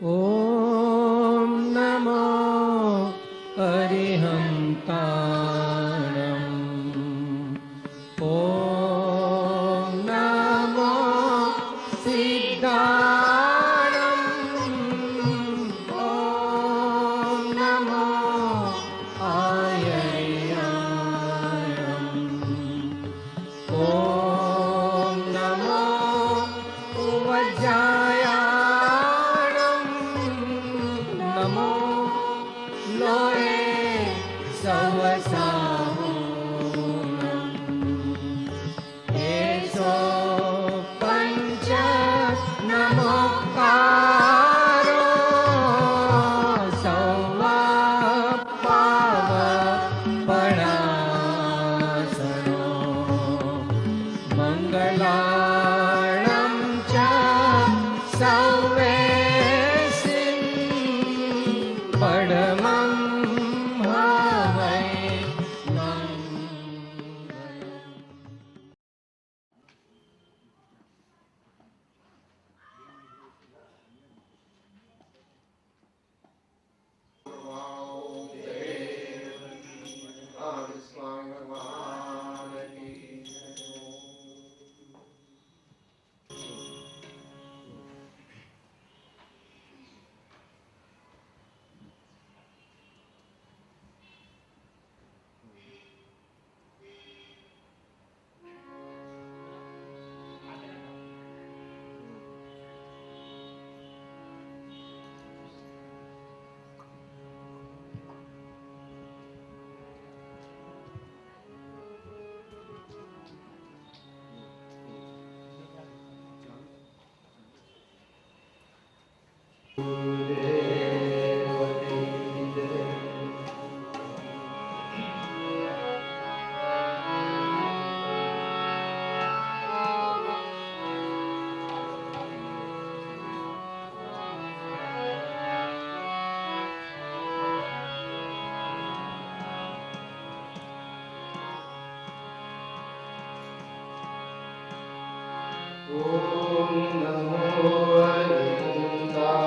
ॐ नमो अरिहन्ताणम् ॐ नमो सिद्धाणम् ॐ नमो आयर्याणम् ॐ नमो उवज्जायाणम् नमो लोये सवसाहुणम् एषो पञ्च नमोकारो सौवापावपणासनो मङ्गलाणं च सौवेसिं परमं भावै ॐ नमो हरिहन्ताय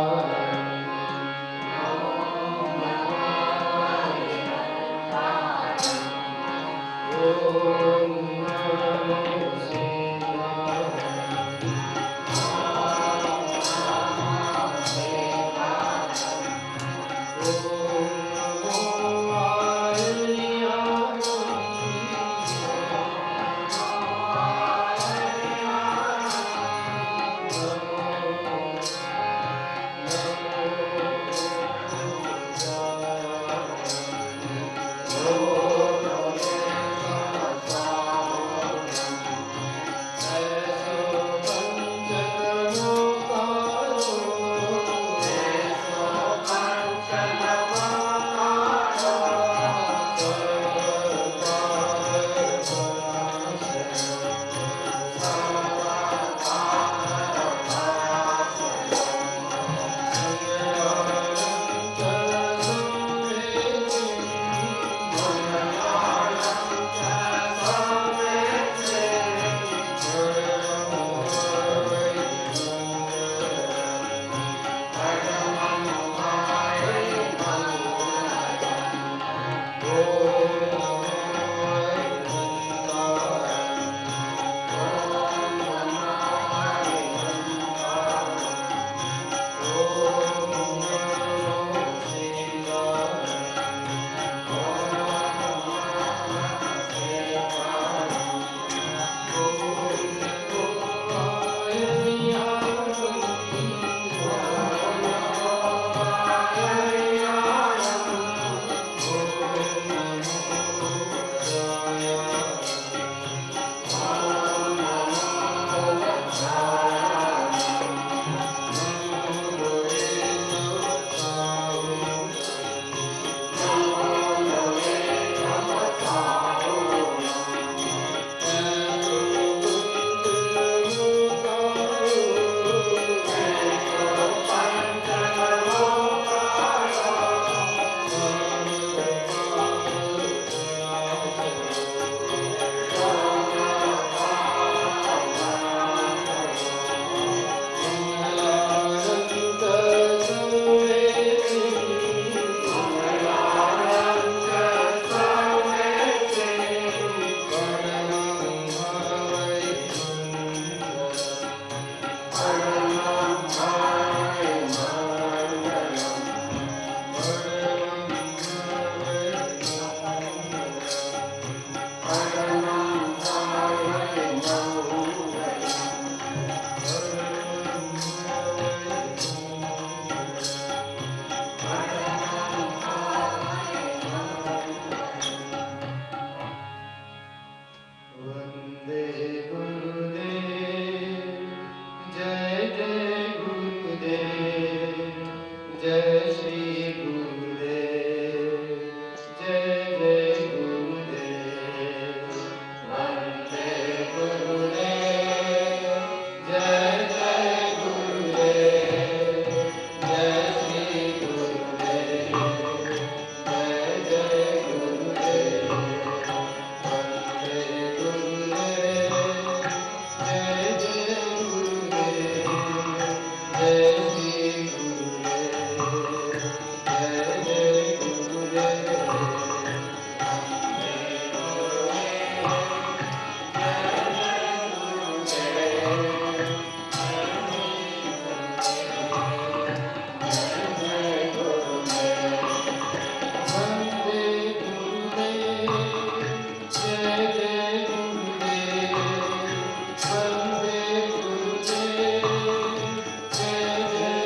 જય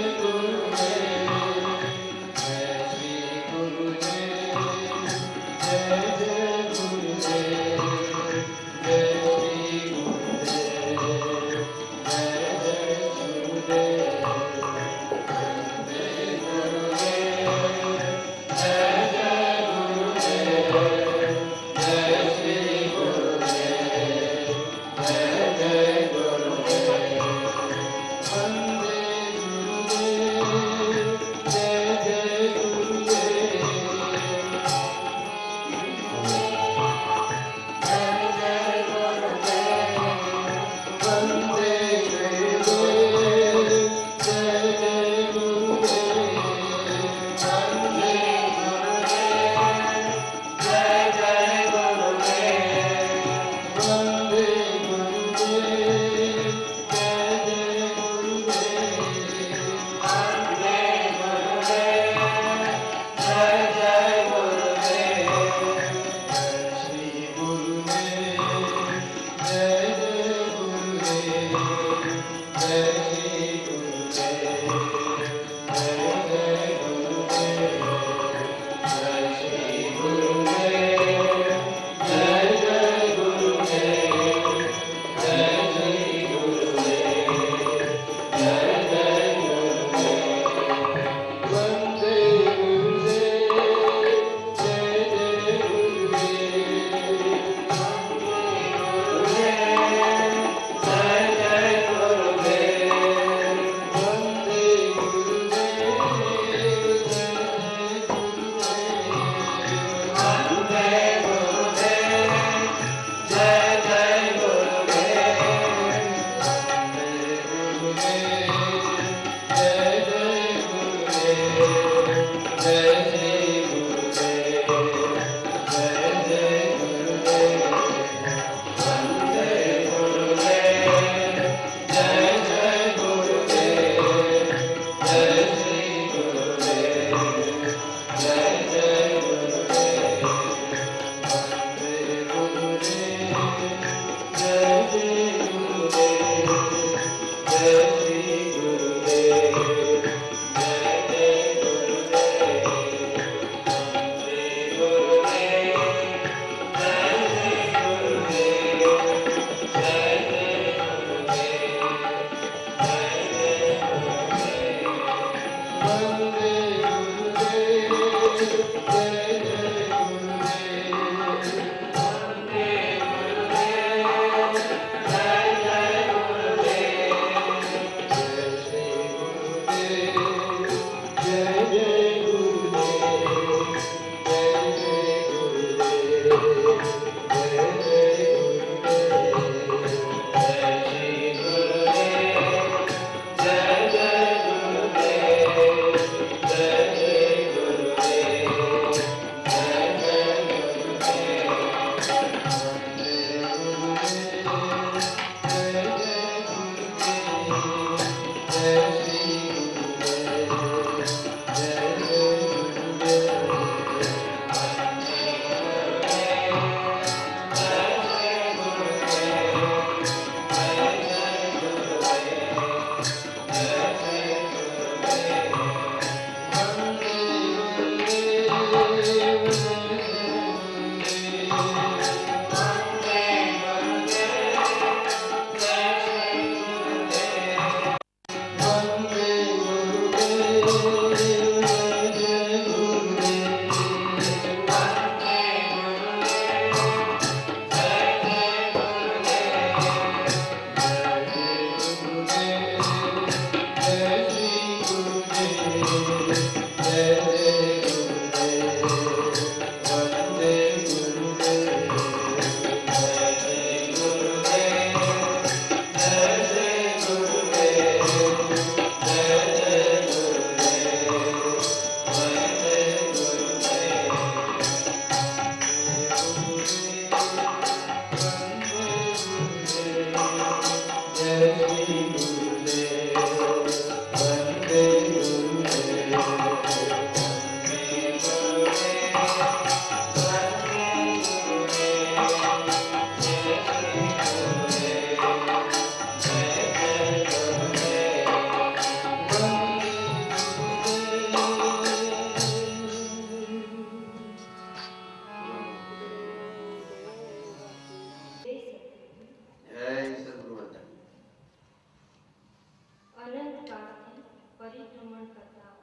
પરિભ્રમણ કરતા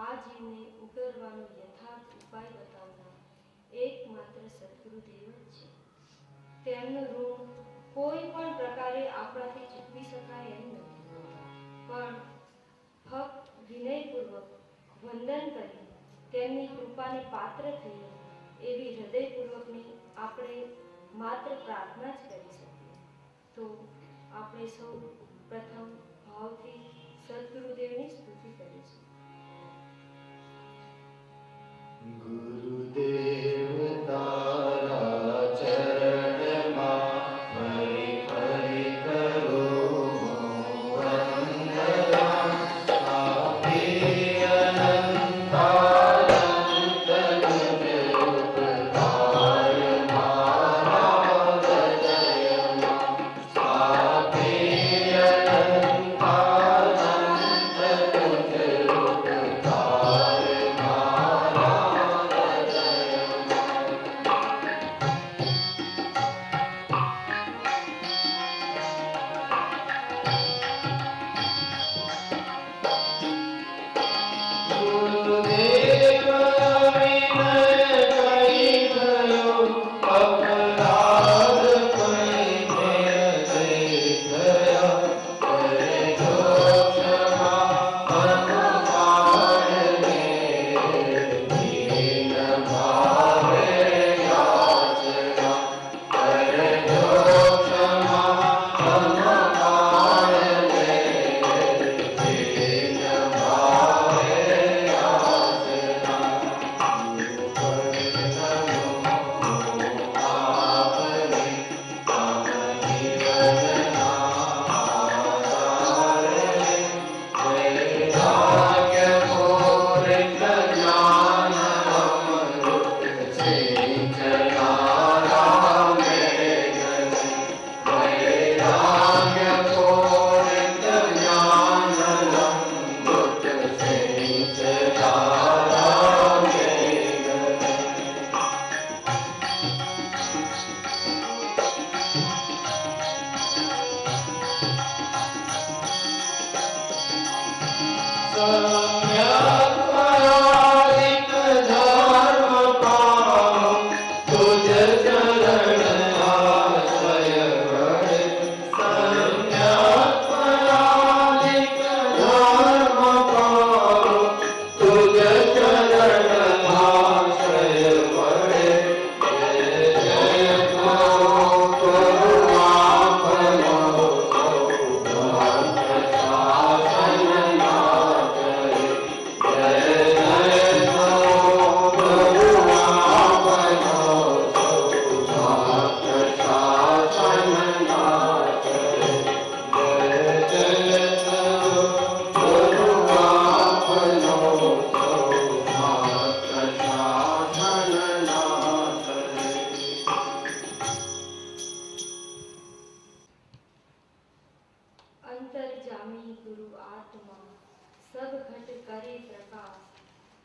આ જીવને ઉગારવાનો યથાર્થ ઉપાય બતાવનાર એકમાત્ર સદગુરુદેવ જ છે. તેમનું ઋણ કોઈ પણ પ્રકારે આપણાથી ચૂકવી શકાય એમ નથી, પણ ફક્ત વિનયપૂર્વક વંદન કરી તેમની કૃપાને પાત્ર થઈએ એવી હૃદયપૂર્વકની આપણે માત્ર પ્રાર્થના જ કરી શકીએ. તો આપણે સૌ પ્રથમ ભાવથી સદગુરુદેવની સ્તુતિ કરીશું. ગુરુદેવ તારા ચરણમાં ફરી ફરી કરું વંદના. આપી અનંતાનંત તુજ ઉપકાર મારા હૃદયમાં. આપી અનંતાનંત તુજ ઉપકાર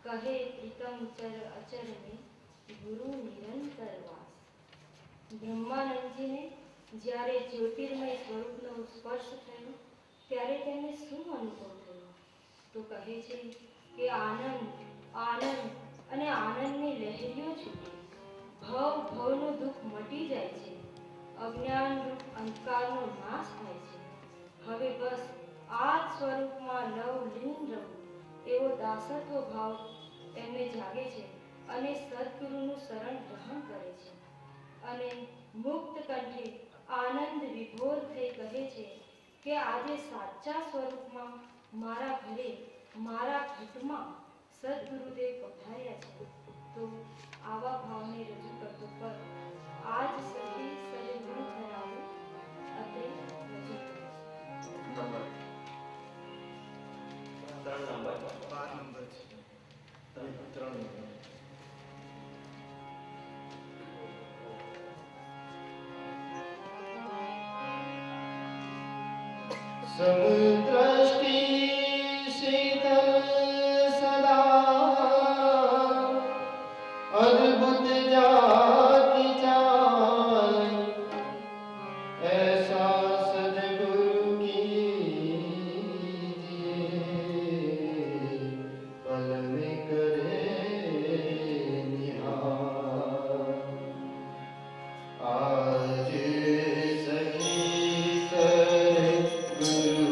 કહે પ્રીતમ ચર અચર में ગુરુ નિરંતર વાસ. બ્રહ્માનંદજીને જ્યારે જ્યોતિર્મય સ્વરૂપનો સ્પર્શ થયો ત્યારે તેમને શું અનુભવ થયો? તો કહે છે કે આનંદ આનંદ અને આનંદની લહેરીઓ છૂટી. ભવનું દુઃખ મટી જાય છે. અજ્ઞાનરૂપ અંધકારનો નાશ થાય છે. હવે બસ આ જ સ્વરૂપમાં લવલીન રહું એવો દાસત્વ ભાવ એમને જાગે છે અને સદગુરુનું શરણ ગ્રહણ કરે છે અને મુક્ત કંઠે આનંદ વિભોર થઈ કહે છે કે આજે સાચા સ્વરૂપમાં મારા ઘરે મારા ઘટમાં સદગુરુદેવ પધાર્યા છે. તો આવા ભાવને રજૂ કરતો પર આજ સખી સદગુરુ ધરાવું અત્રે રજૂ કરે નંબર 3 નંબર 12 નંબર છે. 3 નંબર. સમદ્રષ્ટિ શીતલ સદા અદ્ભુત જાતિ ચાલ ऐसा सद्गुरु कीजिए पल में करे निहार. आज सखी सर गुरु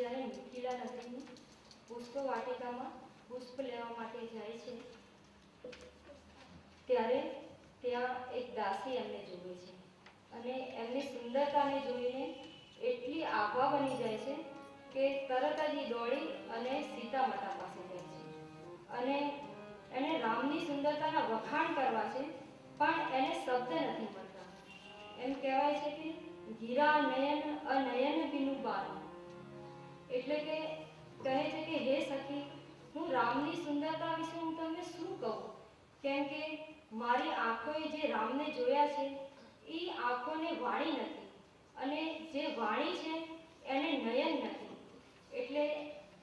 જ્યારે મિથિલા નદીની પુષ્પ વાટિકામાં પુષ્પ લેવા માટે જાય છે ત્યારે ત્યાં એક દાસી એમને જુએ છે અને એમની સુંદરતાને જોઈને એટલી આભા બની જાય છે કે તરત જ એ દોડી અને સીતા માતા પાસે જાય છે અને એને રામની સુંદરતાના વખાણ કરવા છે પણ એને શબ્દ નથી મળતા. એમ કહેવાય છે કે ગીરા નયન અનયન બિનુ બાન, એટલે કે કહે છે કે હે સખી, હું રામની સુંદરતા વિશે હું તમને શું કહું, કેમ કે મારી આંખોએ જે રામને જોયા છે એ આંખોને વાણી નથી અને જે વાણી છે એને નયન નથી, એટલે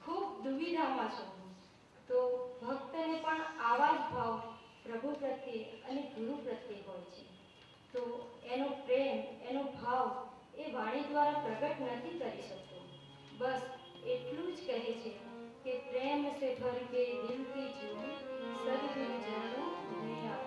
ખૂબ દુવિધામાં છું. તો ભક્તને પણ આવા જ ભાવ પ્રભુ પ્રત્યે અને ગુરુ પ્રત્યે હોય છે. તો એનો પ્રેમ, એનો ભાવ એ વાણી દ્વારા પ્રગટ નથી કરી શકતો. બસ એટલું જ કહે છે કે પ્રેમ સે ભર કે દિલ કી જો સદગુરુ ચરણો में आओ.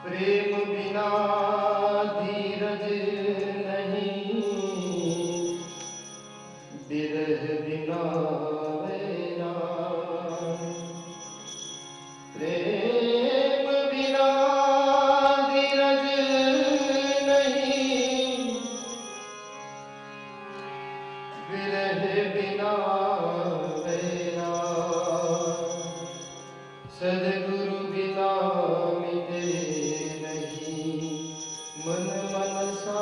प्रेम बिना धीरज नहीं, बिरह बिना वैराग. प्रेम बिना धीरज नहीं, बिरह बिना वैराग. सदगुरु बिना मिटे नहीं, मन मनसा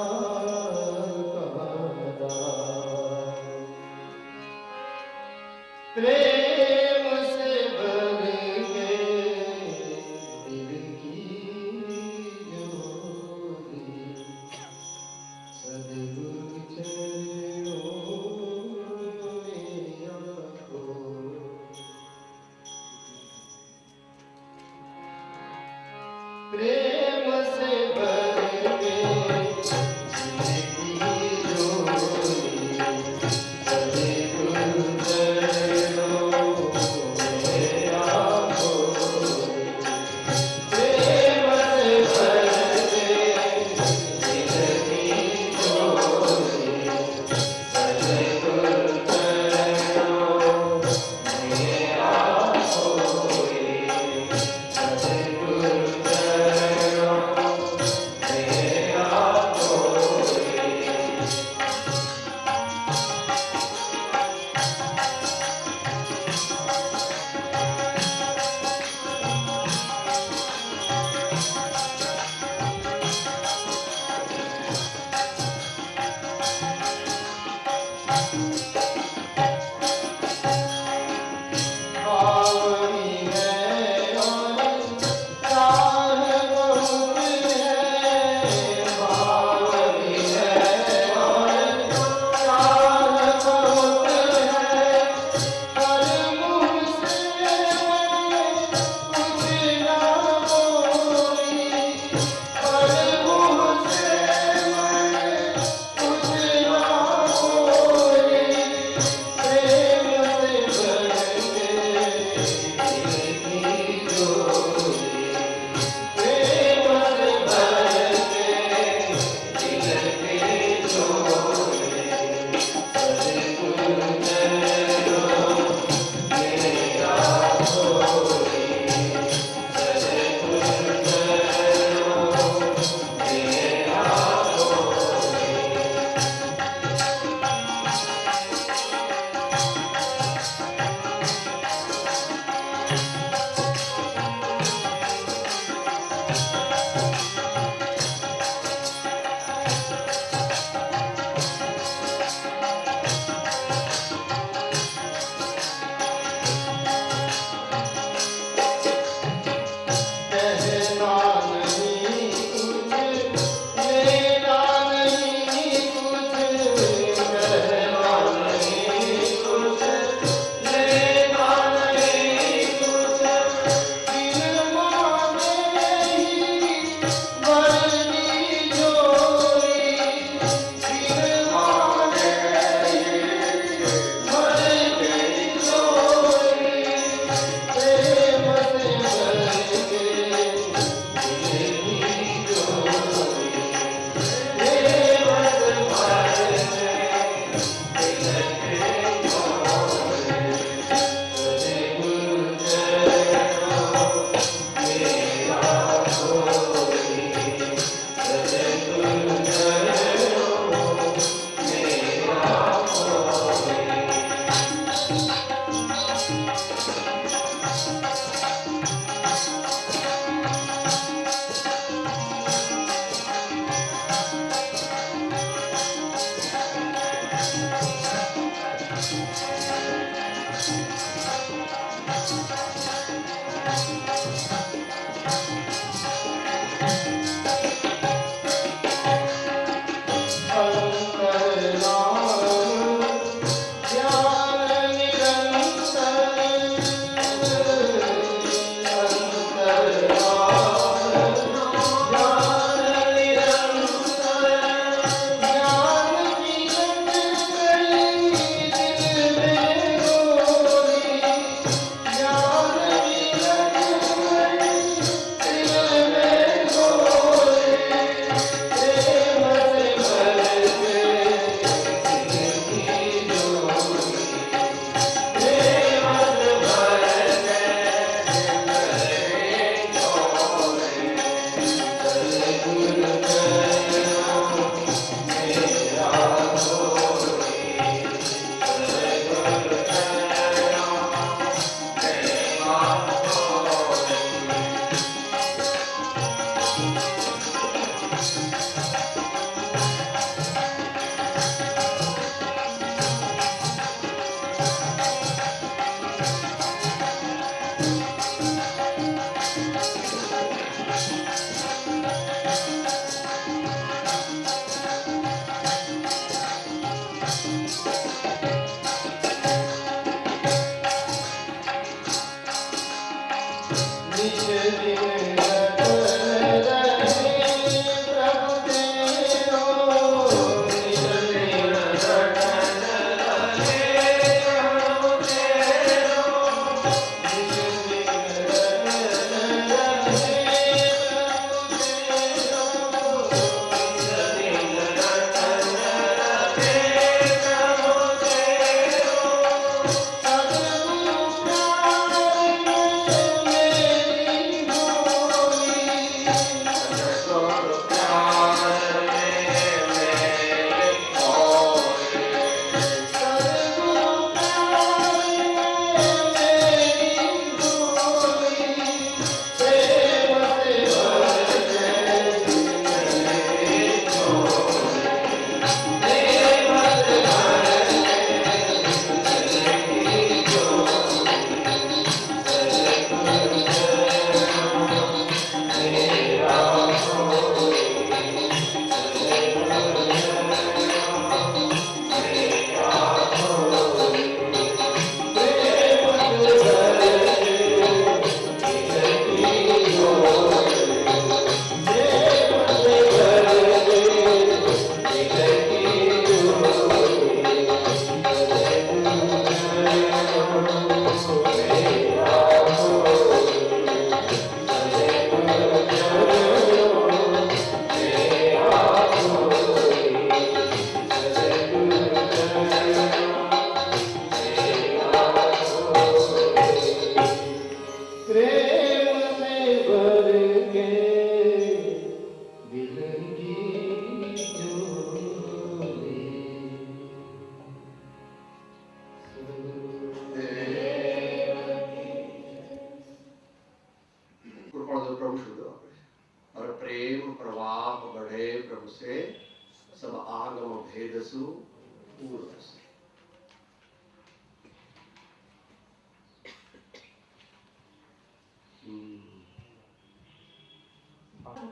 कहता. प्रेम से भर के दिल की ज्योति, सदगुरु चरणों में आको. प्रेम से भर के दिल की ज्योति, सदगुरु चरणों में आको. प्रेम से भर के दिल की ज्योति, सदगुरु चरणों में आको. सदगुरु चरणों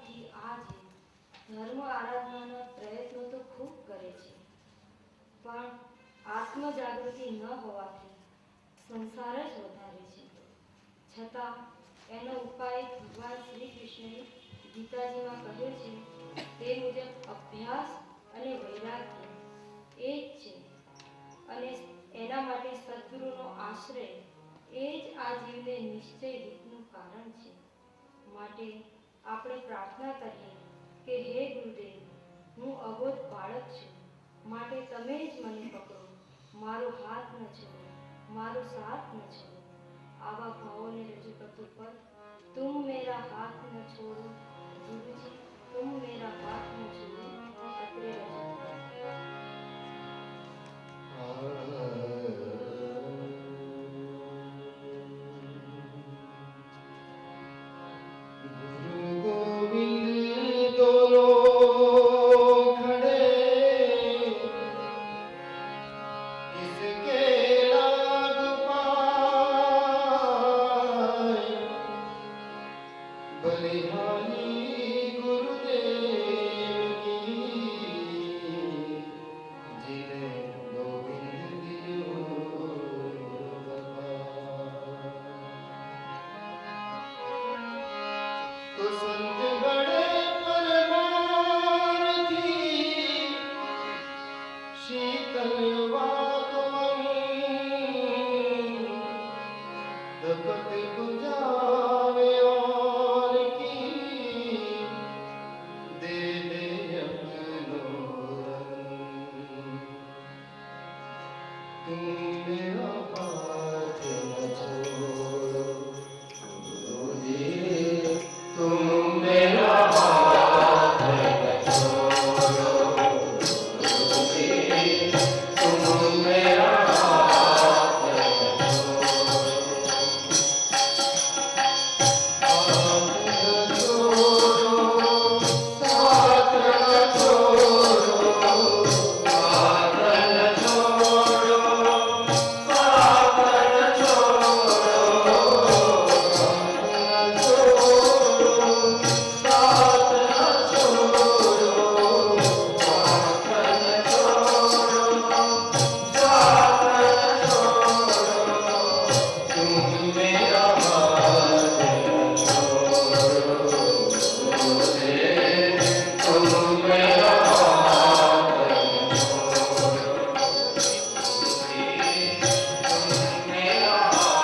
થી આજે ધર્મ આરાધનાના પ્રયત્નો તો ખૂબ કરે છે, પણ આત્મ જાગૃતિ ન હોવાથી સંસાર જ વધારે છે. છતાં એનો ઉપાય ભગવાન શ્રી કૃષ્ણએ ગીતાજીમાં કહ્યો છે તે મુજબ અભ્યાસ અને વૈરાગ્ય એ જ છે, અને એના માટે સદગુરુનો આશ્રય એ જ આ જીવને નિશ્ચય રીતનું કારણ છે. માટે આપણે પ્રાર્થના કરીએ કે હે ગુરુદેવ, હું અબોધ બાળક છું, માટે તમે જ મને પકડો, મારો હાથ ન છોડો, મારો સાથ ન છોડો. આવા ભાવોને રજૂ કરતું પદ તુમ મેરા હાથ ન છોડો ગુરુજી, તુમ મેરા હાથ ન છોડો અત્રે રજૂ जगत गुजारे और की दे दे अपनो रंग। तुम मेरा हाथ न छोड़ो गुरुजी, तुम मेरा हाथ न छोड़ो गुरुजी, तुम मेरा हाथ न छोड़ो। हाथ न छोड़ो, साथ न छोड़ो, हाथ न छोड़ो, साथ न छोड़ो, हाथ न छोड़ो, साथ न छोड़ो, हाथ न छोड़ो, साथ न छोड़ो। तुम मेरा हाथ न छोड़ो मुझे, तुम मेरा हाथ न छोड़ो मुझे, तुम मेरा हाथ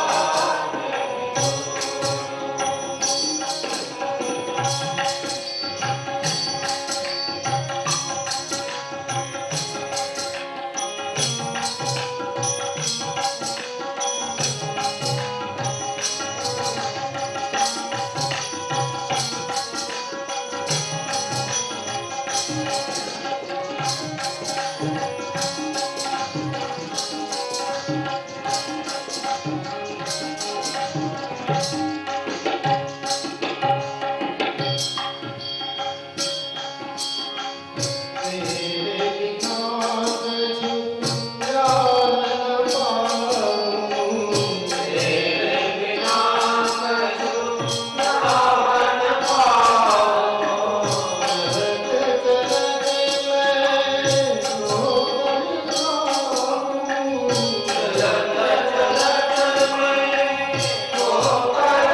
तेरे बिना कछु प्यार न पाऊं, तेरे बिना कछु प्यार न पाऊं। चलत चलत मैं खो कर जाऊं, चलत चलत मैं खो कर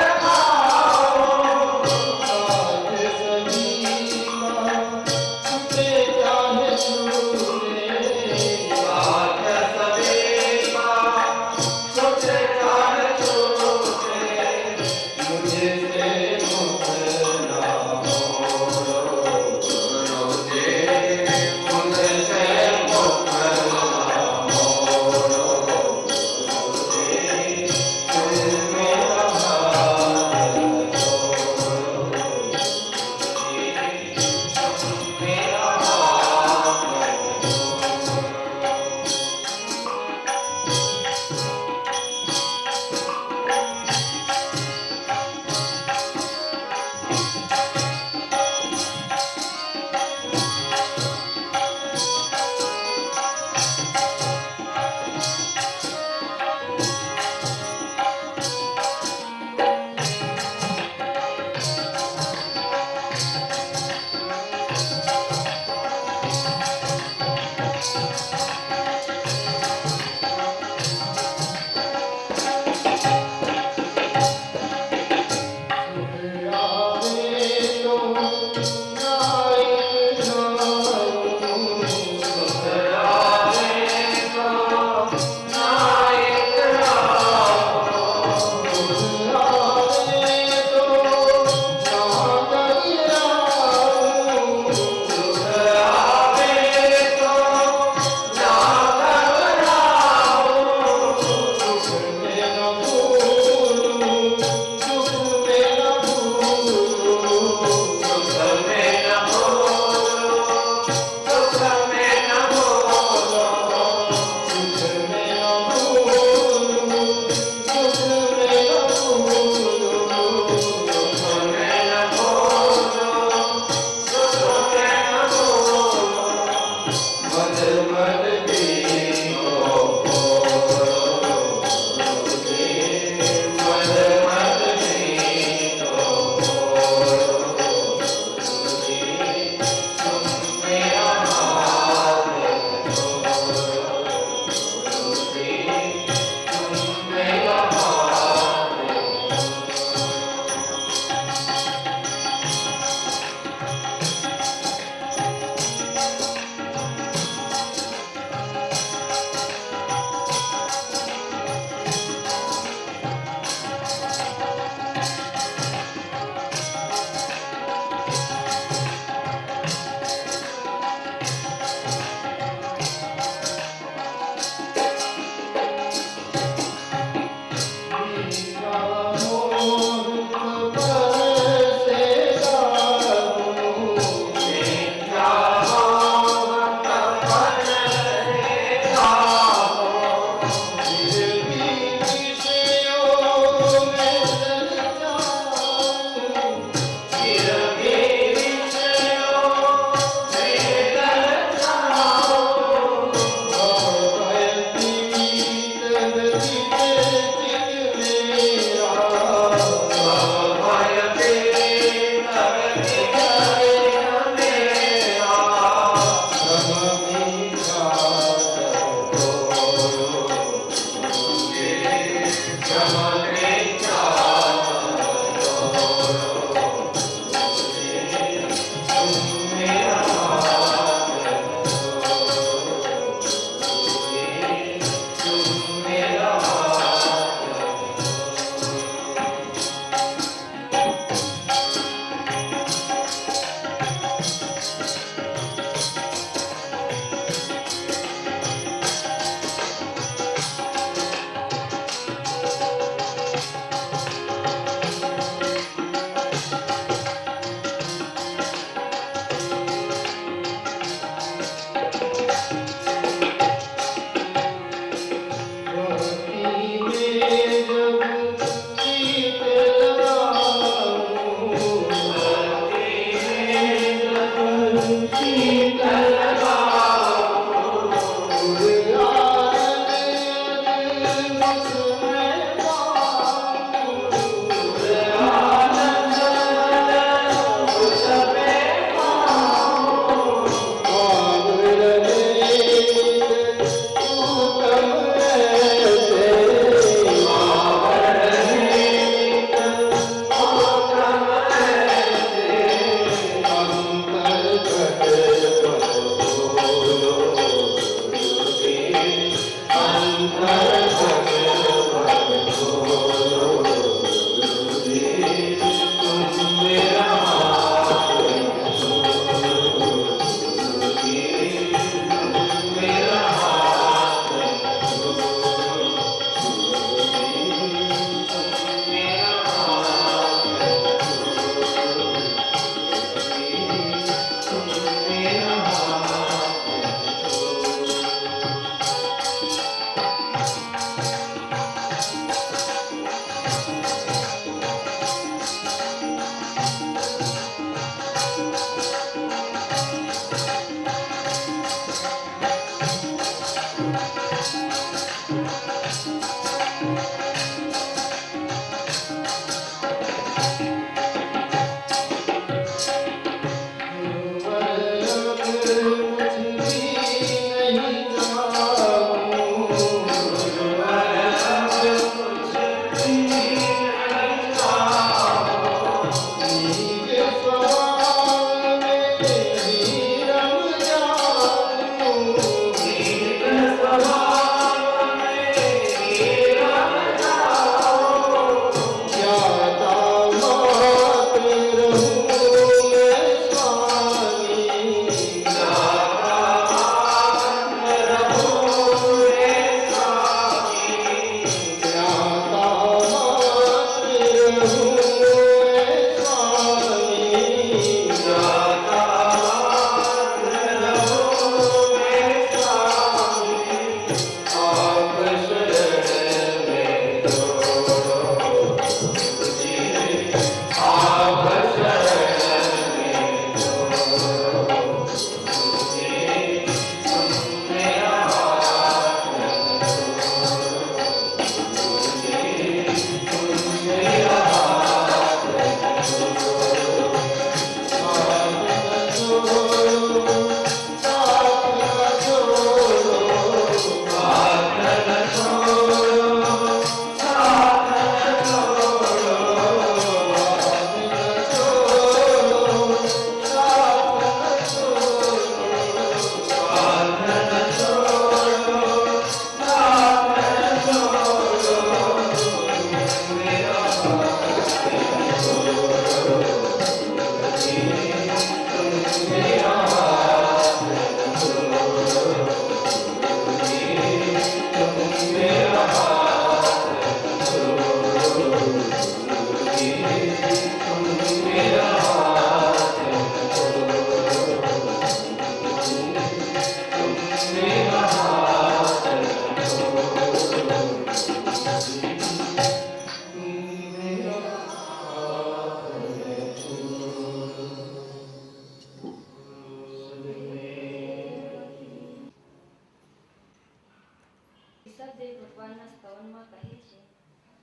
ઈસબદેવ ભગવાનના સ્તવનમાં કહે છે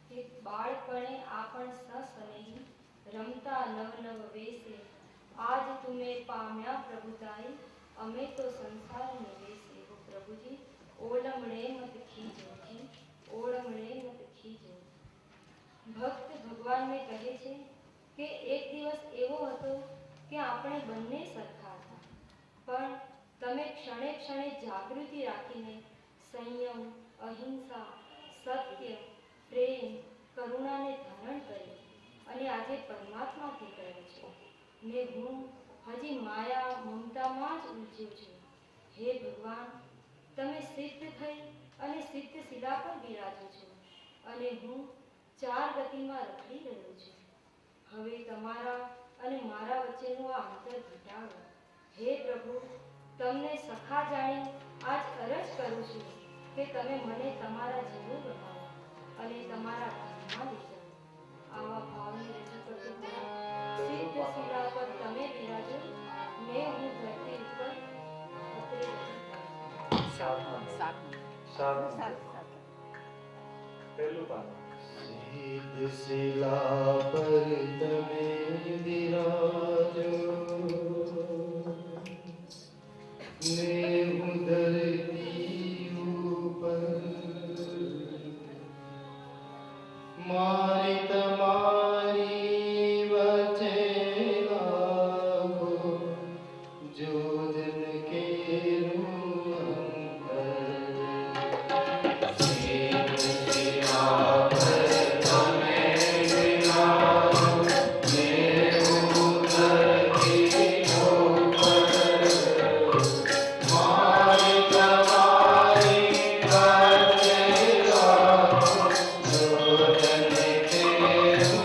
કે બાળપણે આપણ સસનેહી રમતા નવ નવ વેશે આજ તુમે પામ્યા પ્રભુતાઈ અમે તો સંસારને વેશે. હો પ્રભુજી, ઓળમણે મત ખીજોજી, ઓળમણે મત ખીજો. ભક્ત ભગવાનને કહે છે કે એક દિવસ એવો હતો કે આપણે બંને સરખા હતા, પણ તમે ક્ષણે ક્ષણે જાગૃતિ રાખીને સંયમ, અહિંસા, સત્ય, પ્રેમ, કરુણાને ધારણ કરી અને આજે પરમાત્માથી કહે છો ને હું હજી માયા મમતામાં જ ઉલઝ્યો છું. હે ભગવાન, તમે સિદ્ધ થઈ અને સિદ્ધ શિલા પર બિરાજો છો અને હું ચાર ગતિમાં રખડી રહ્યો છું. હવે તમારા અને મારા વચ્ચેનું આ અંતર ઘટાડો. હે પ્રભુ, તમને સખા જાણી આજ અરજ કરું છું કે તમે મને તમારા જેવું બનાવો અને તમારા ધામમાં લઈ જાઓ. આવા ભાવને રજૂ કરતો સિદ્ધ શિલા પર તમે બિરાજો ને હું ધરતી ઉપર પતરે રજૂ પહેલું પાન. સિદ્ધ શિલા પર તમે બિરાજો ને હું ધરતી ઉપર મારી તમારી વચ્ચે લાગો જોજન કેરું અંતર. સિદ્ધ શિલા પર તમે બિરાજો ને હું ધરતી ઉપર મારી તમારી વચ્ચે લાગો જોજન કેરું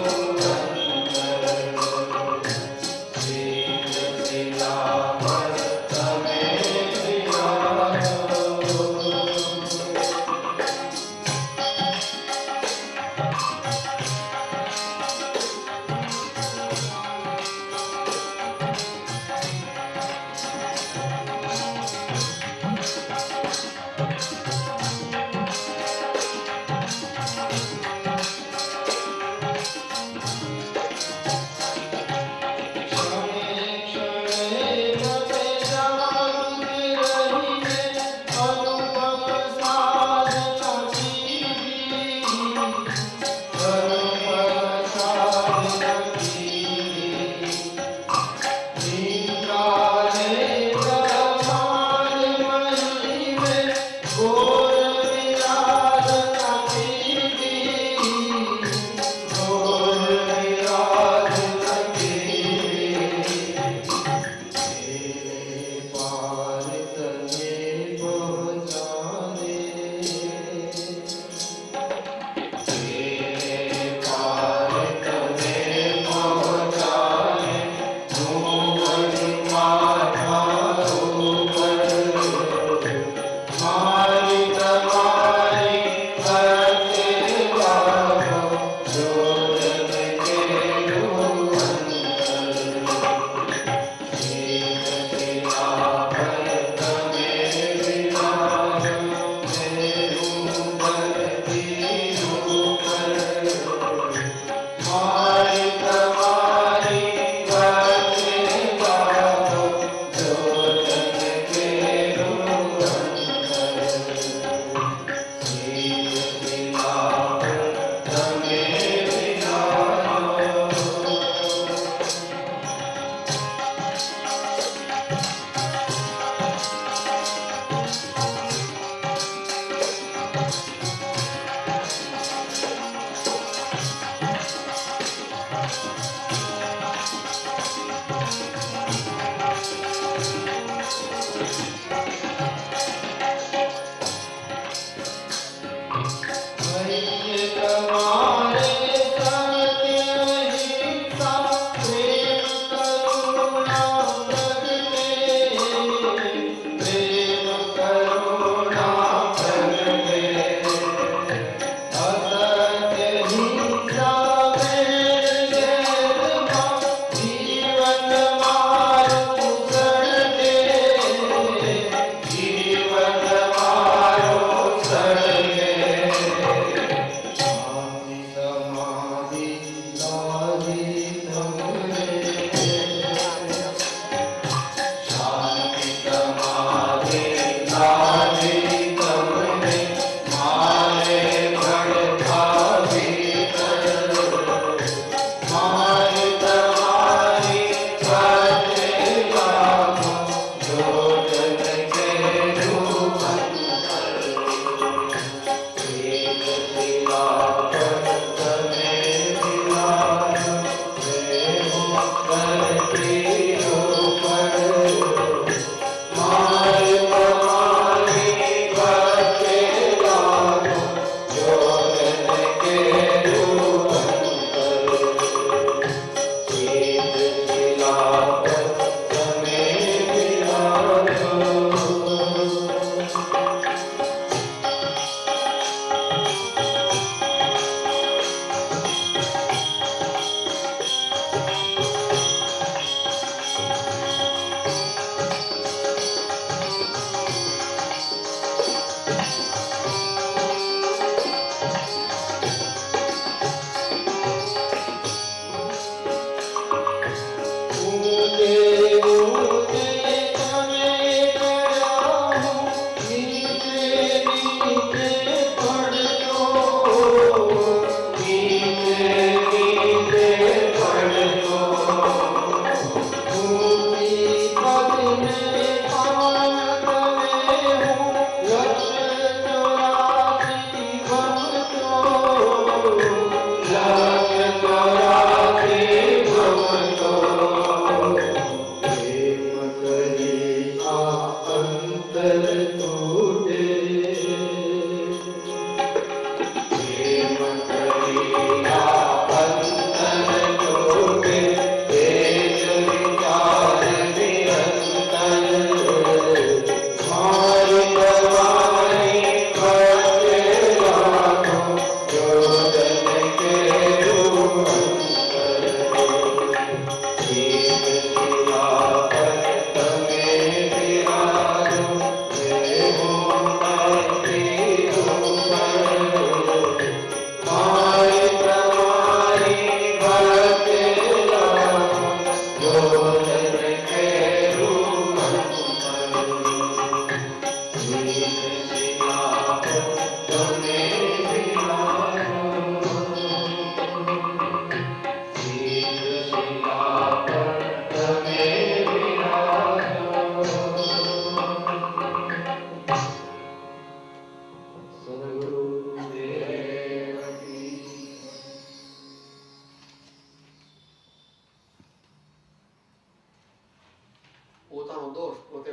પોતાનો દોષ પોતે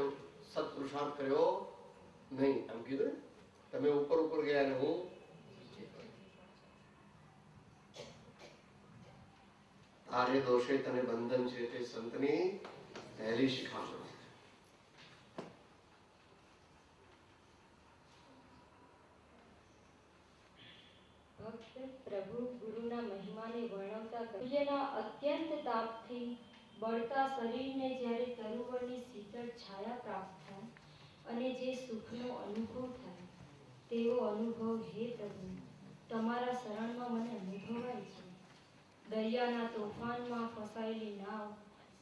સત્પુરુષાર્થ કર્યો નહીં એમ કીધું ને. તમે ઉપર ઉપર ગયા અને હું તારે દોષે તને બંધન છે તે સંતની પહેલી શિખામણ છે. ભક્ત પ્રભુ ગુરુના મહિમાને વર્ણવતા સૂર્યના અત્યંત તાપથી બળતા શરીરને જ્યારે તરુવરની શીતળ છાયા પ્રાપ્ત થાય અને જે સુખનો અનુભવ થાય તેવો અનુભવ હે પ્રભુ તમારા શરણમાં મને અનુભવાય છે. દરિયાના તોફાનમાં ફસાયેલી નાવ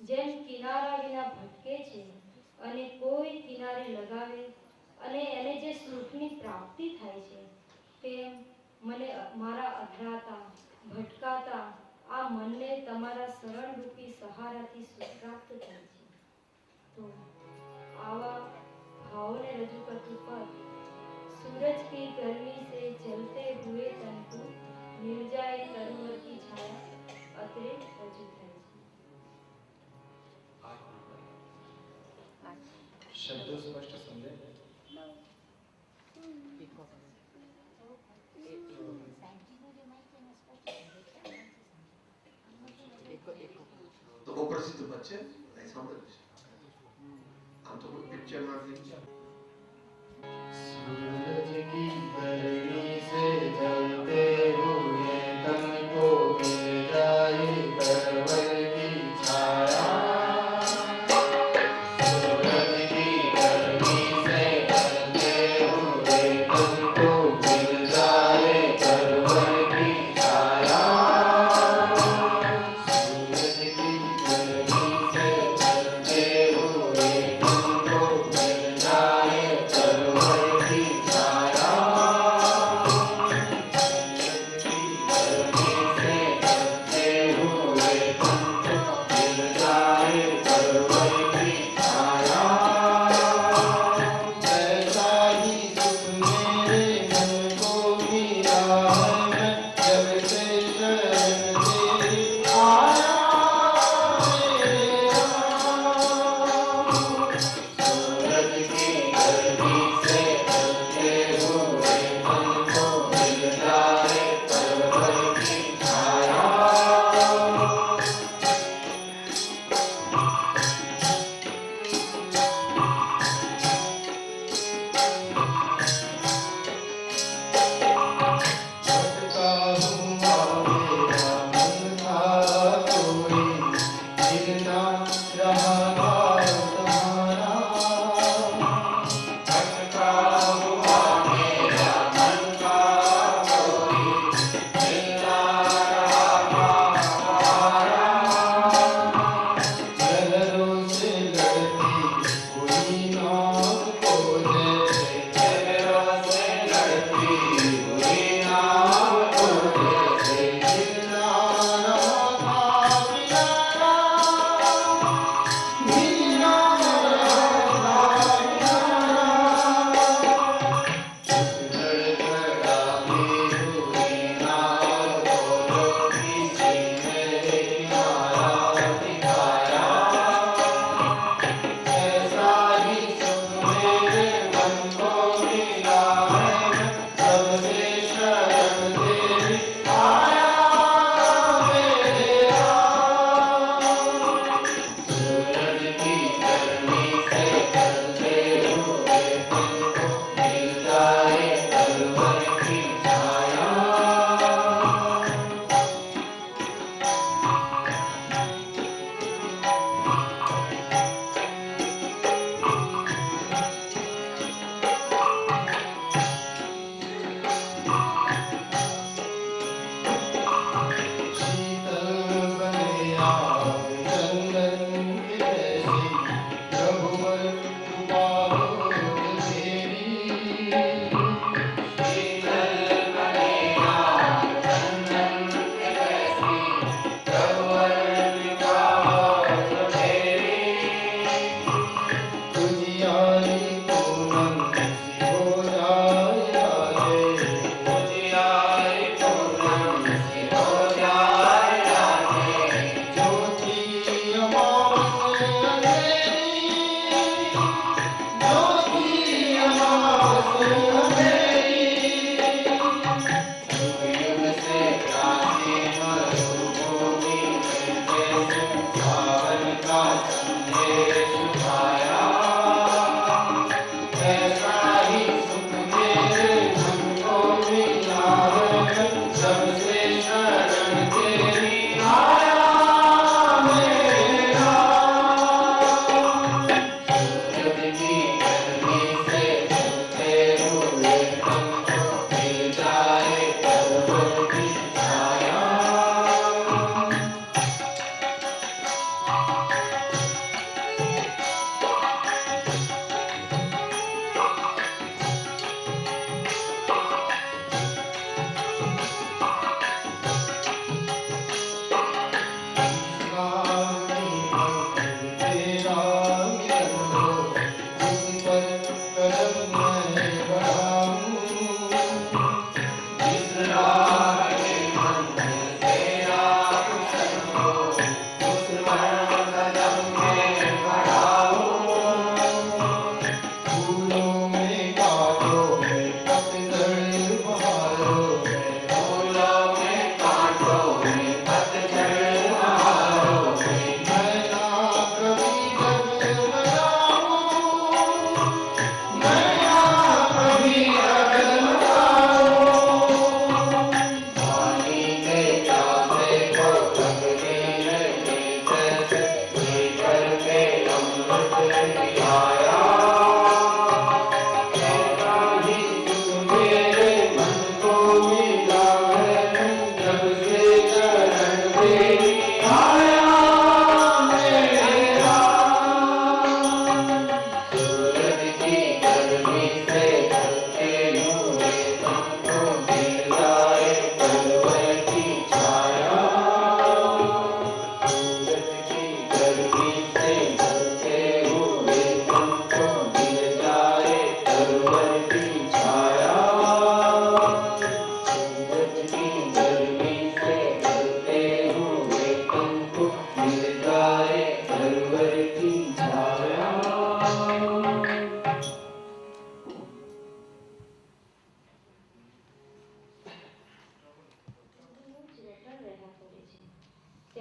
જેમ કિનારા વિના ભટકે છે અને કોઈ કિનારે લગાવે અને એને જે સુખની પ્રાપ્તિ થાય છે તેમ મને મારા અધરાતા ભટકાતા આ મનને તમારા શરણરૂપી સહારાથી સુપ્રાપ્ત થાય છે. તો આવા ભાવોને રજૂ કરતું પદ सूरज की गर्मी से जलते हुए तन को निर्जाए तरुवर की छाया અત્રે રજૂ થાય છે. शब्दों स्पष्ट समझे. તો બહુ પ્રસિદ્ધ પદ છે, નહીં સાંભળ્યું છે. આમ તો કોઈ પિક્ચરમાં सूरज की गर्मी से जलते हुए तन को मिल जाए परवल की छाया. सूरज की गर्मी से जलते हुए तन को मिल जाए परवल की छाया. सूरज की गर्मी से जलते हुए तन को मिल जाए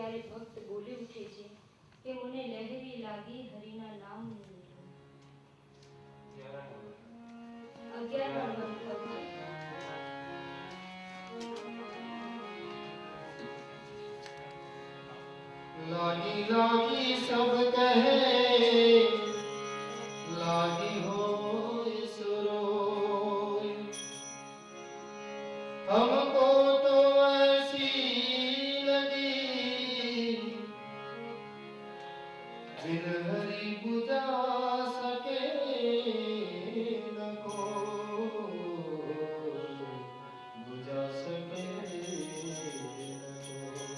ત્યારે ભક્ત બોલી ઉઠે છે કે મને લહેરી લાગી હરિના નામની. 11 નંબર પદ. लागी लागी सब कहे लागी हो सुरोय हमको तो ऐसी लगी बिन हरि बुझा सके न कोई बुझा सके न कोई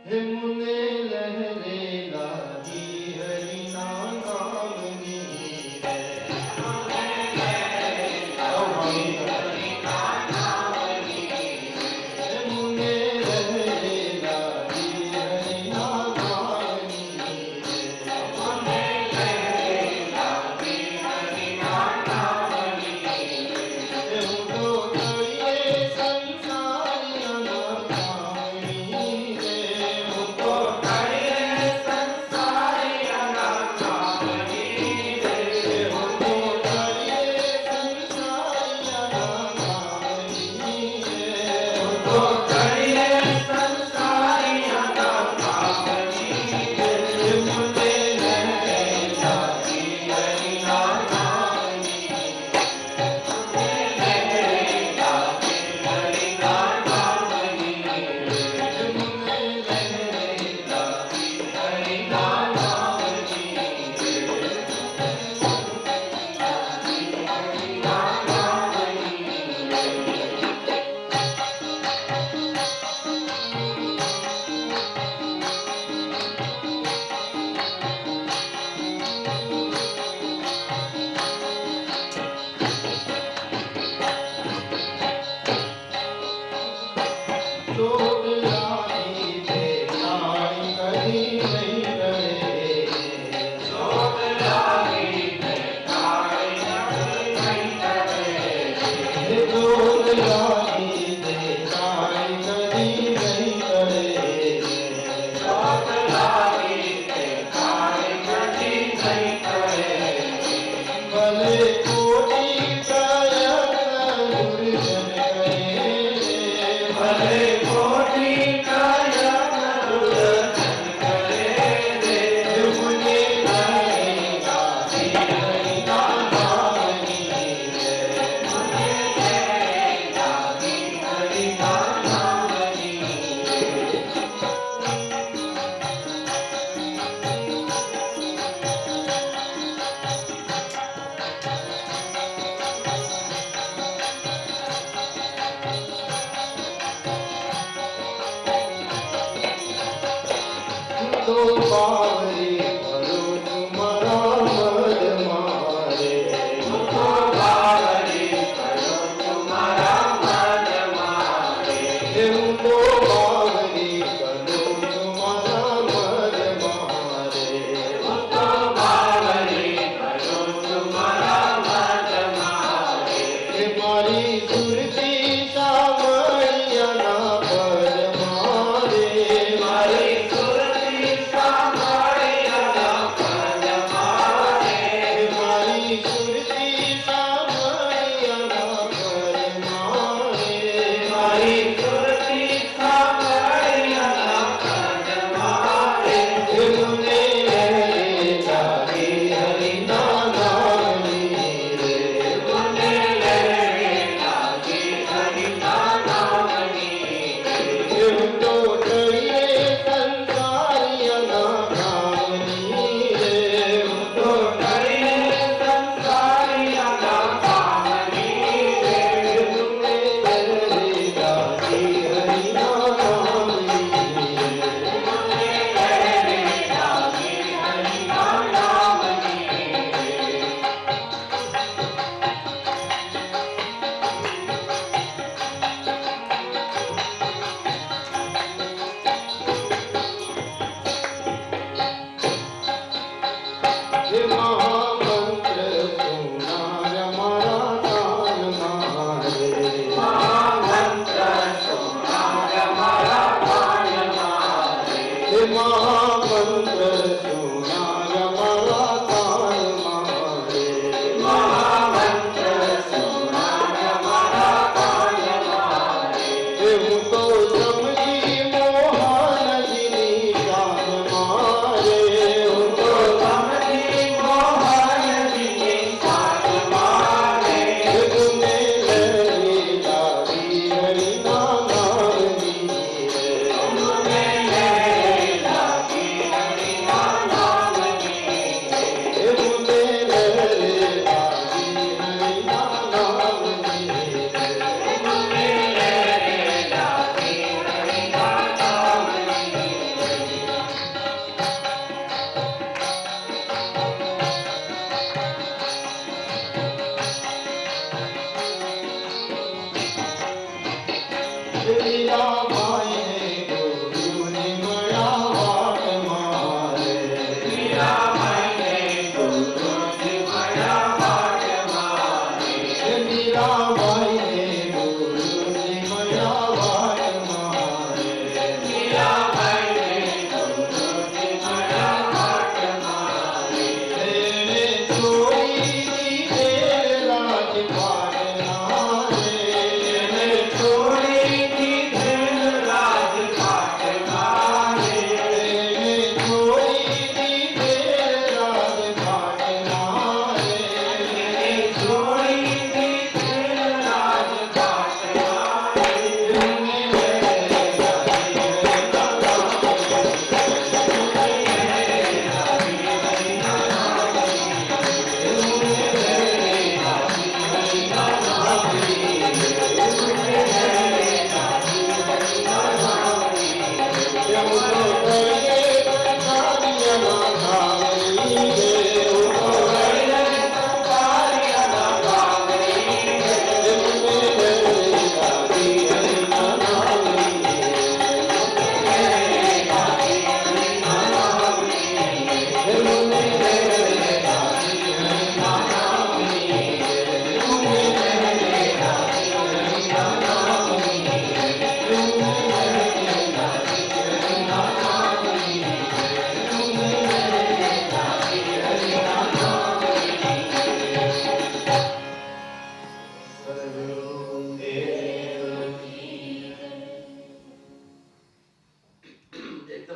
हे मुने लहरे लागी हरि नाम नामनी रे मुने लहरे लागी हरि नाम नामनी रे मुने लहरे लागी हरि नाम नामनी रे मुने लहरे लागी हरि नाम नामनी रे तो करिए संसारी अनाकामी रे तो करिए संसारी अनाकामी रे तो करिए संसारी अनाकामी रे तो करिए संसारी अनाकामी रे मुझे लहरे लागी हरि नाम नामनी मुझे लहरे लागी हरि नाम नामनी मुझे लहरे लागी हरि नाम नामनी चोट लागी बेचारी कहीं नहीं करे चोट लागी बेचारी कहीं नहीं करे चोट लागी बेचारी कहीं नहीं करे चोट लागी बेचारी कहीं नहीं करे भले कोटि प्रयत्न दुर्जन करे भले कोटि प्रयत्न दुर्जन करे रे मुझे लहरे लागी हरि नाम नामनी रे मुझे लहरे लागी हरि नाम नामनी तो बावरी करो तुम्हारा मद मारे तो बावरी करो तुम्हारा मद मारे तो बावरी करो तुम्हारा मद मारे तो बावरी करो तुम्हारा मद मारे मारी सुरती सावरिया ना पर मारे मारी सुरती सावरिया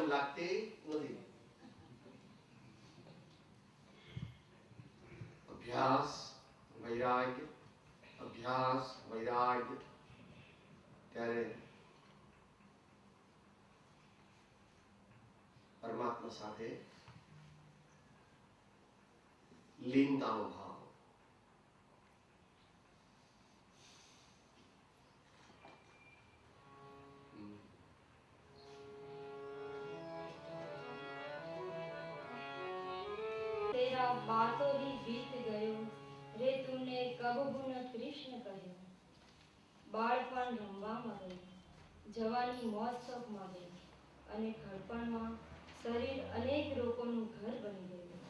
એમ લાગતી નથી. અભ્યાસ વૈરાગ્ય, અભ્યાસ વૈરાગ્ય, ત્યારે પરમાત્મા સાથે લીનતાનો ભાવ. तेरा बातों ही बीत गयो रे तूने कब गुण कृष्ण કહ્યો. બાળપણ રમવામાં ગયું, જવાની મહોત્સવમાં ગઈ અને ઘડપણમાં શરીર અનેક લોકોનું ઘર બની ગયું.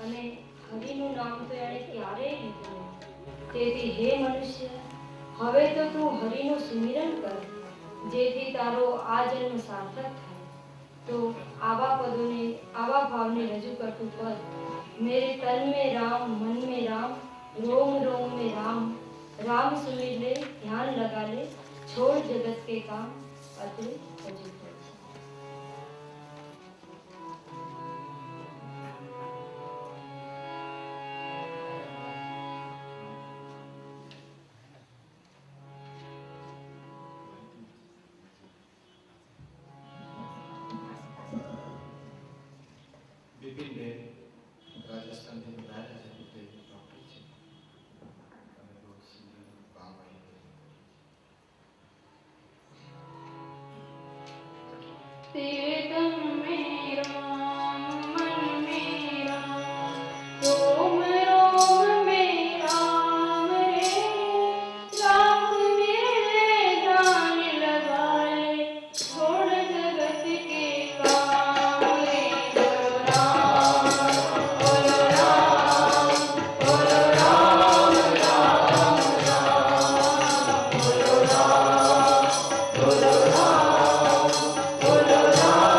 અને હરિનું નામ તો એણે ક્યારેય લીધું નહીં. તેથી હે મનુષ્ય, હવે તો તું હરિનું સુમિરન કર, જેથી તારો આ જન્મ સાર્થક થાય. તો આવા પદોને, આવા ભાવને રજૂ કરતું પદ मेरे तन में राम, मन में राम, रोम रोम में राम, राम सुमिर ले, ध्यान लगा ले, छोड़ जगत के काम, अतुल अजय कर. બિપિનબેન રાજસ્થાનથી પધાર્યા છે, તે ડૉક્ટર છે અને રોજ સિંગનું કામ અહીં કરે. तेरे तन में राम, मन में राम, रोम रोम में राम रे. राम मेरे ध्यान लगा ले, छोड़ जगत के काम रे. बोलो राम, बोलो राम, बोलो राम, राम राम, बोलो राम, बोलो राम, बोलो राम.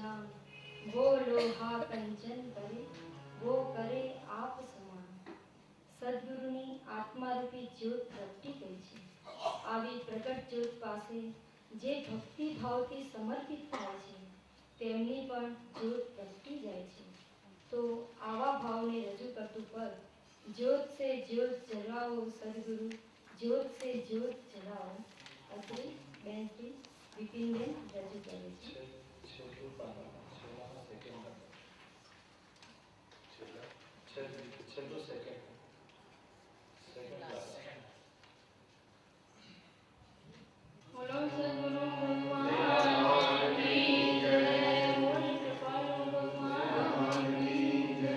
धाम, वो लोहा कंचन करे, वो करे आप સમાન. સદગુરુની આત્મારૂપી જ્યોત પ્રગટી ગઈ છે. આવી પ્રગટ જ્યોત પાસે જે ભક્તિ ભાવથી સમર્પિત થાય છે તેમની પણ જ્યોત પ્રગટી જાય છે. તો આવા ભાવને રજૂ કરતું પદ જ્યોત સે જ્યોત જલાવો સદગુરુ, જ્યોત સે જ્યોત જલાવો. અત્રે બેન શ્રી વિપિનબેન રજૂ કરે છે. છેલ્લું પાનું, છેલ્લા સેકન્ડ. છેલ્લું સેકન્ડ. બોલો સદગુરુ ભગવાન કી જય, બોલો કૃપાળુ ભગવાન કી જય.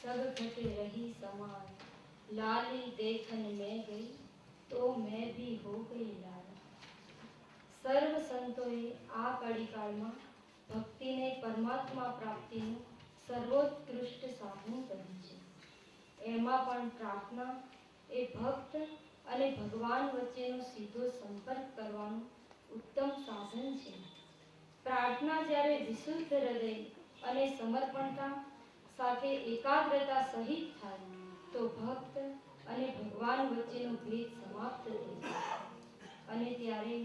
सब घट रही समान, लाली देखन में गई તો મેં બી હો ગઈ લાલ. સર્વ સંતોએ આ કળીકાળમાં ભક્તિને પરમાત્મા પ્રાપ્તિનું સર્વોત્કૃષ્ટ સાધન કહ્યું છે. એમાં પણ પ્રાર્થના એ ભક્ત અને ભગવાન વચ્ચેનો સીધો સંપર્ક કરવાનું ઉત્તમ સાધન છે. પ્રાર્થના જ્યારે વિશુદ્ધ હૃદય અને સમર્પણતા સાથે એકાગ્રતા સહિત થાય તો ભક્ત અને ભગવાન વચ્ચેનો ભેદ સમાપ્ત થઈ જાય અને ત્યારે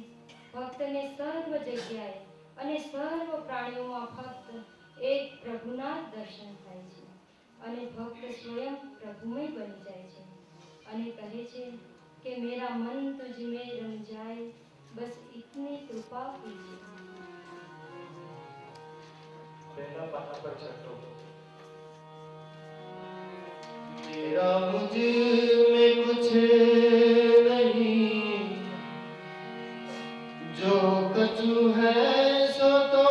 ભક્તને સર્વ જગ્યાએ અને સર્વ પ્રાણીઓમાં ફક્ત એક પ્રભુના જ દર્શન થાય છે અને ભક્ત સ્વયં પ્રભુમય બની જાય છે અને કહે છે કે મેરા મન તુझ में रम जाए, बस इतनी कृपा कीजिए. પહેલા પાના પર છઠ્ઠો. मेरा मुझ में कुछ नहीं, जो कछु है सो तो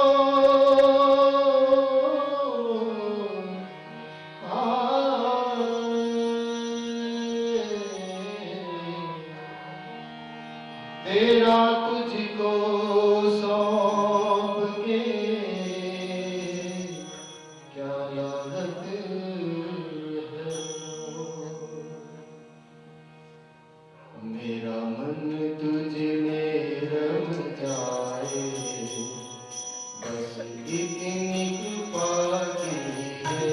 तेरा तुझको सौंप के क्या लागत है. मेरा मन तुझ में रम जाए, बस इतनी कृपा कीजिए.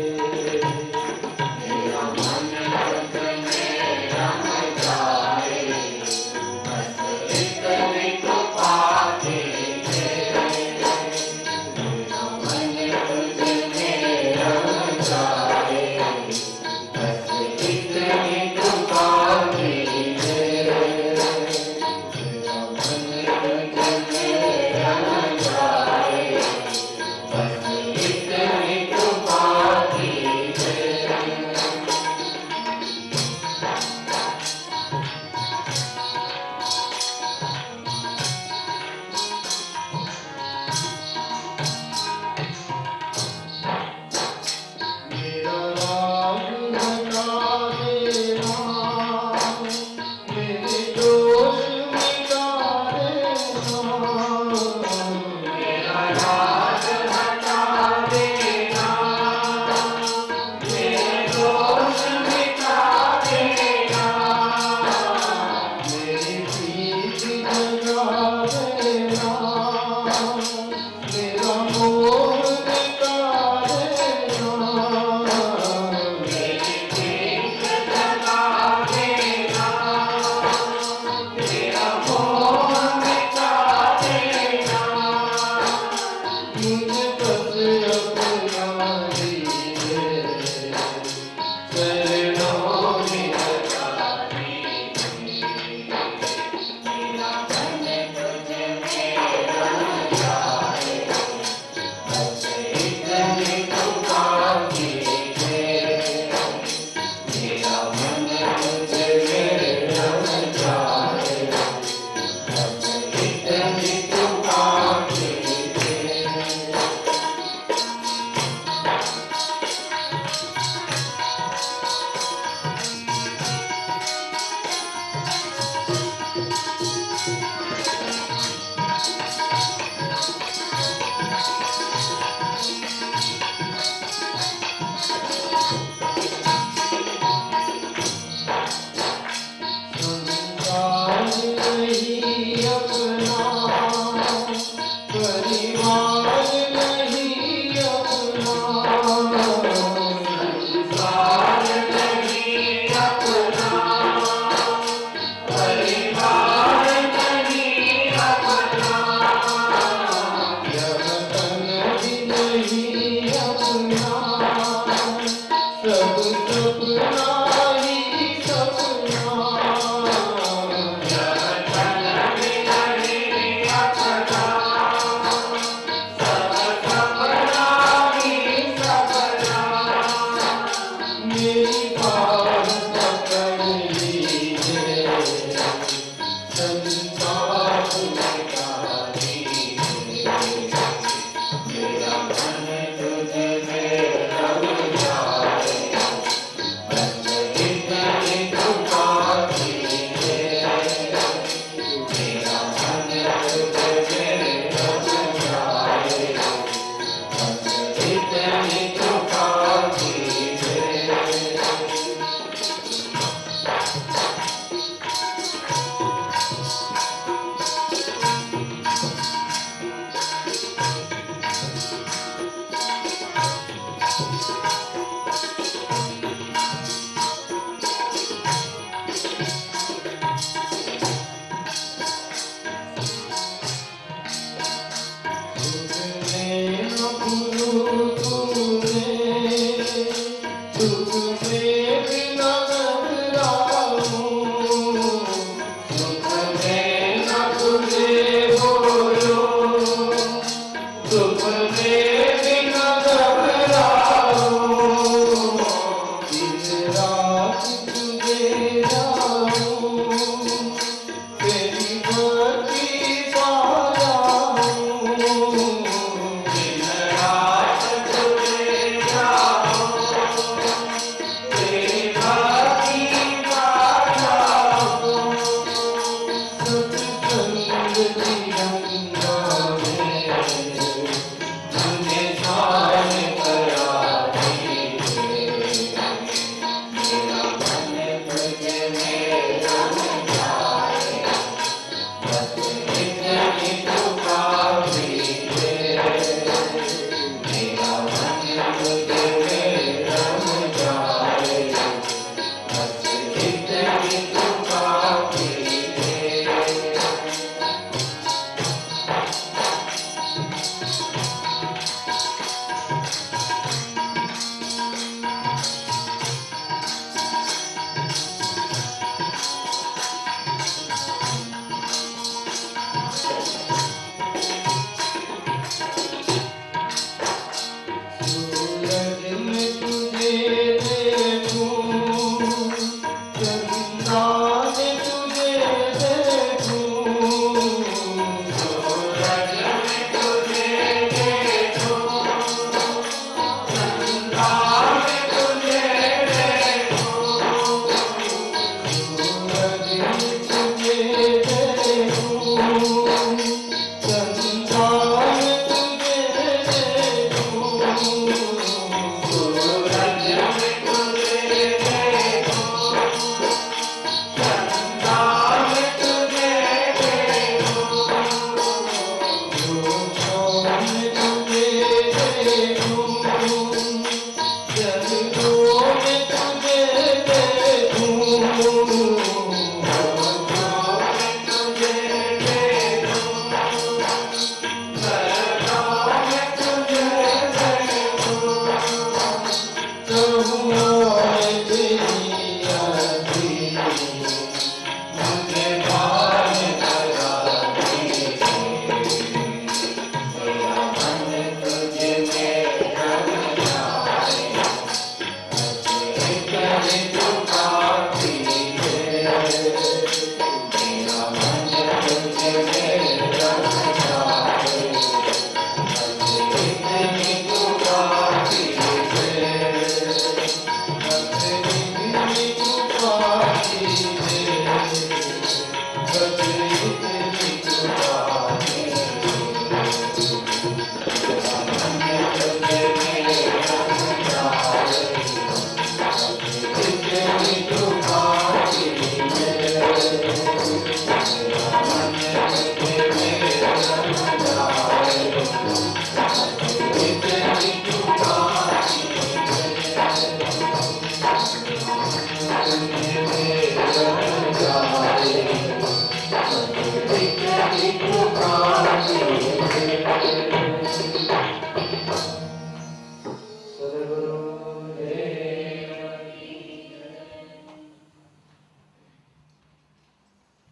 मेरा मन तुझ में रम जाए, बस इतनी कृपा कीजिए. मेरा मन तुझ में रम जाए, बस इतनी कृपा कीजिए. मेरा मन तुझ में रम जाए, बस इतनी कृपा कीजिए. मेरा राग हटा देना, मेरे दोष मिटा देना. मेरा राग हटा देना, मेरे दोष मिटा देना. मेरी प्रीत जगा देना, मेरा मोह मिटा देना. मेरी प्रीत जगा देना, मेरा मोह मिटा देना.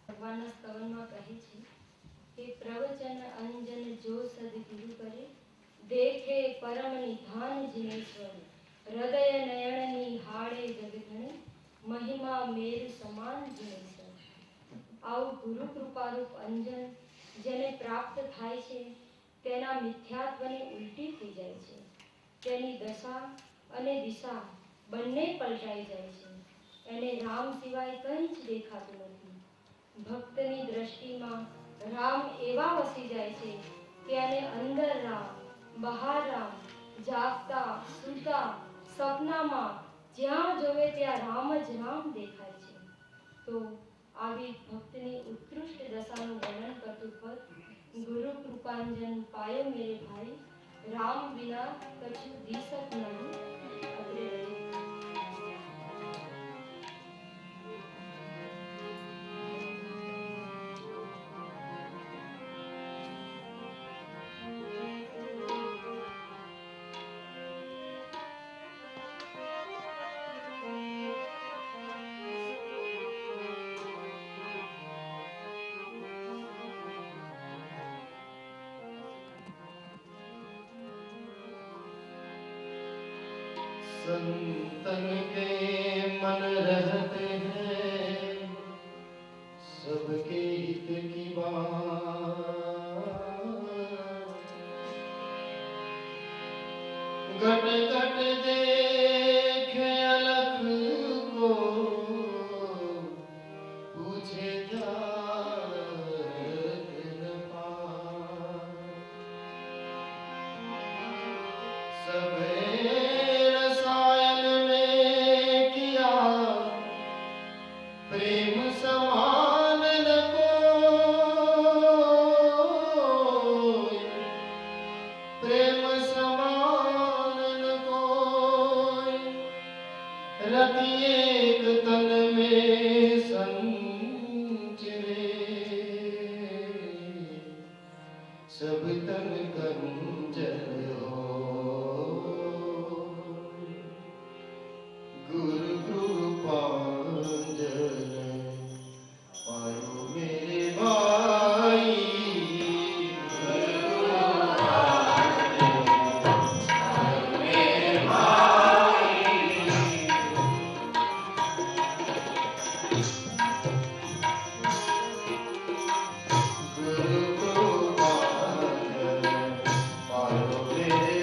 ભગવાનના સ્તવનમાં કહે છે કે પ્રવચન અંજન જો સદગુરુ કરે દેખે પરમ નિધાન જીનેશ્વર હૃદય નયનની હાડે જગધણી મહિમા મેર સમાન જીનેશ્વર. આવું ગુરુ કૃપારૂપ અંજન જેને પ્રાપ્ત થાય છે તેના મિથ્યાત્વને ઉલટી થઈ જાય છે. તેની દશા અને દિશા બંને પલટાઈ જાય છે. એને રામ સિવાય કંઈ જ દેખાતું નથી. ભક્તની દ્રષ્ટિમાં રામ એવા વસી જાય છે કે એને અંદર રામ, બહાર રામ, જાગતા, સૂતા, સપનામાં જ્યાં જોવે ત્યાં રામ જ રામ દેખાય છે. તો આવી ભક્તની ઉત્કૃષ્ટ દશાનું વર્ણન કરતું પદ ગુરુ કૃપાંજન પાયો મેરે ભાઈ રામ વિના કછું દિશત નહીં. અત્રે રજૂ. संतन के मन रहते हैं सबके हित की बात. घट घट देखे अलख को पूछे जात न पात. सबे प्रेम समान न कोई, प्रेम समान न कोई. रति एक तन में संचरे सब तन कंचन हो. गुरु कृपांजन पायो मेरे भाई. गुरु कृपांजन पायो मेरे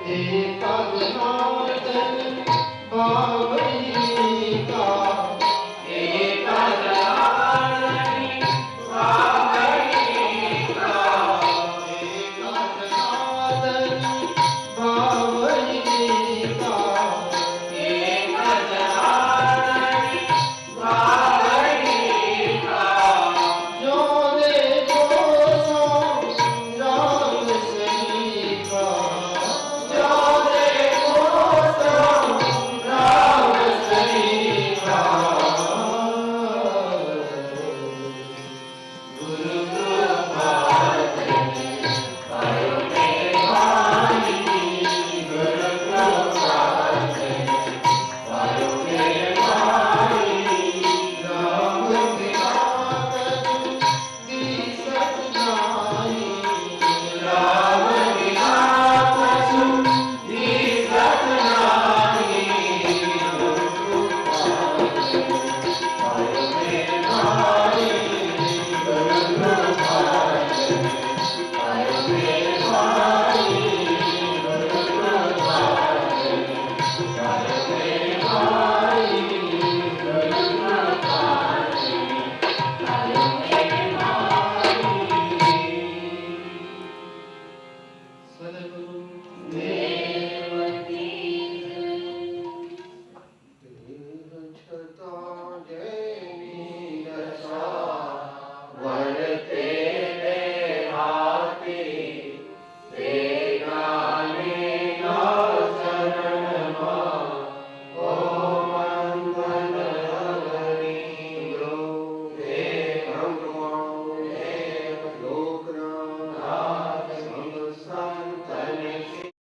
एका जनार्दन भावई का एका जनार्दन भावई का एका जनार्दन भावई का एका जनार्दन भावई का जो देखो सो राम सही का जो देखो सो राम सही का गुरु कृपा करो मेरे भाई गुरु कृपा करो मेरे भाई राम बिना दिसत नाही राम बिना कछु दिसत नाही गुरु कृपा करो मेरे भाई गुरु कृपा करो मेरे भाई गुरु कृपा करो मेरे भाई गुरु कृपा करो मेरे भाई सद्गुरु देव की छता जैनी दशा वर्ते देहाती देगाने ना शरणमा ओ मंगल हरि गुरु देव ब्रह्मा देव लोकनाथ संत संतन